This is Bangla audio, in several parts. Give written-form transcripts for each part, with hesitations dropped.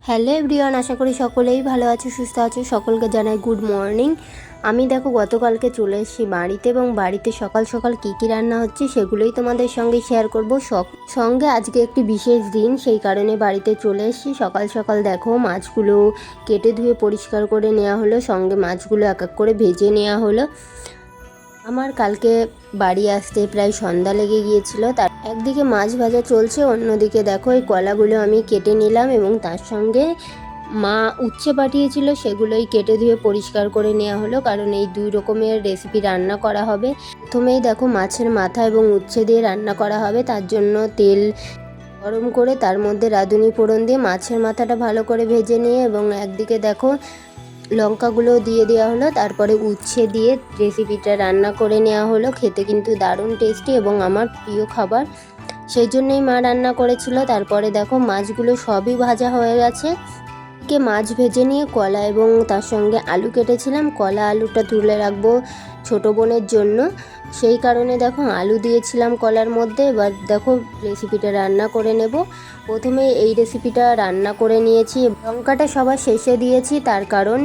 হ্যালো এভরিওয়ান, আশা করি সকলেই ভালো আছো, সুস্থ আছো। সকলকে জানাই গুড মর্নিং। আমি দেখো গতকালকে চলে এসেছি বাড়িতে, এবং বাড়িতে সকাল সকাল কী কী রান্না হচ্ছে সেগুলোই তোমাদের সঙ্গে শেয়ার করব। সঙ্গে আজকে একটি বিশেষ দিন, সেই কারণে বাড়িতে চলে এসেছি। সকাল সকাল দেখো মাছগুলো কেটে ধুয়ে পরিষ্কার করে নেওয়া হলো, সঙ্গে মাছগুলো এক এক করে ভেজে নেওয়া হলো। আমার কালকে বাড়ি আসতে প্রায় সন্ধ্যা লেগে গিয়েছিল। তার একদিকে মাছ ভাজা চলছে, অন্যদিকে দেখো এই কলাগুলো আমি কেটে নিলাম, এবং তার সঙ্গে মা উচ্ছে পাঠিয়েছিল, সেগুলোই কেটে ধুয়ে পরিষ্কার করে নেওয়া হলো, কারণ এই দুই রকমের রেসিপি রান্না করা হবে। প্রথমেই দেখো মাছের মাথা এবং উচ্ছে দিয়ে রান্না করা হবে। তার জন্য তেল গরম করে তার মধ্যে রাঁধুনি ফোড়ন দিয়ে মাছের মাথাটা ভালো করে ভেজে নিয়ে, এবং একদিকে দেখো লঙ্কাগুলো দিয়ে দেওয়া হলো। তারপরে উচ্ছে দিয়ে রেসিপিটা রান্না করে নেওয়া হলো। খেতে কিন্তু দারুণ টেস্টি এবং আমার প্রিয় খাবার, সেই জন্যই মা রান্না করেছিল। তারপরে দেখো মাছগুলো সবই ভাজা হয়ে গেছে। মাছ ভেজে নিয়ে কলা এবং তার সঙ্গে আলু কেটেছিলাম। কলা আলুটা তুলে রাখবো ছোটো বোনের জন্য, সেই কারণে দেখো আলু দিয়েছিলাম কলার মধ্যে। এবার দেখো রেসিপিটা রান্না করে নেব। প্রথমে এই রেসিপিটা রান্না করে নিয়েছি, লঙ্কাটা সবার শেষে দিয়েছি, তার কারণ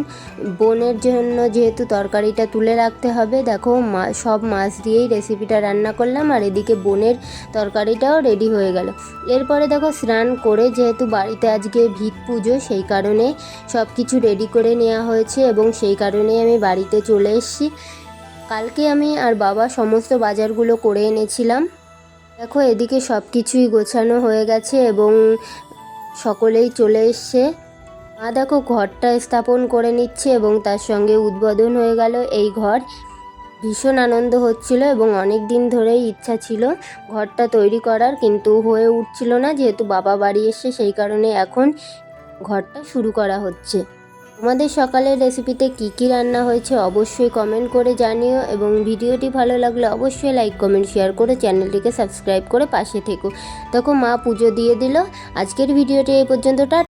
বোনের জন্য যেহেতু তরকারিটা তুলে রাখতে হবে। দেখো সব মাছ দিয়েই রেসিপিটা রান্না করলাম, আর এদিকে বোনের তরকারিটাও রেডি হয়ে গেল। এরপরে দেখো স্নান করে, যেহেতু বাড়িতে আজকে ভিত পুজো, সেই কারণে সব কিছু রেডি করে নেওয়া হয়েছে, এবং সেই কারণেই আমি বাড়িতে চলে এসেছি। কালকে আমি আর বাবা সমস্ত বাজারগুলো করে এনেছিলাম। দেখো এদিকে সব কিছুই গোছানো হয়ে গেছে এবং সকলেই চলে এসছে। মা দেখো ঘরটা স্থাপন করে নিচ্ছে, এবং তার সঙ্গে উদ্বোধন হয়ে গেল এই ঘর। ভীষণ আনন্দ হচ্ছিল, এবং অনেক দিন ধরেই ইচ্ছা ছিল ঘরটা তৈরি করার, কিন্তু হয়ে উঠছিল না। যেহেতু বাবা বাড়ি এসছে, সেই কারণে এখন ঘরটা শুরু করা হচ্ছে। তোমাদের সকালের রেসিপিতে কি কি রান্না হয়েছে অবশ্যই কমেন্ট করে জানিও, এবং ভিডিওটি ভালো লাগলে অবশ্যই লাইক কমেন্ট শেয়ার করে চ্যানেলটিকে সাবস্ক্রাইব করে পাশে থেকো। দেখো মা পুজো দিয়ে দিল। আজকের ভিডিওটি এই পর্যন্ত।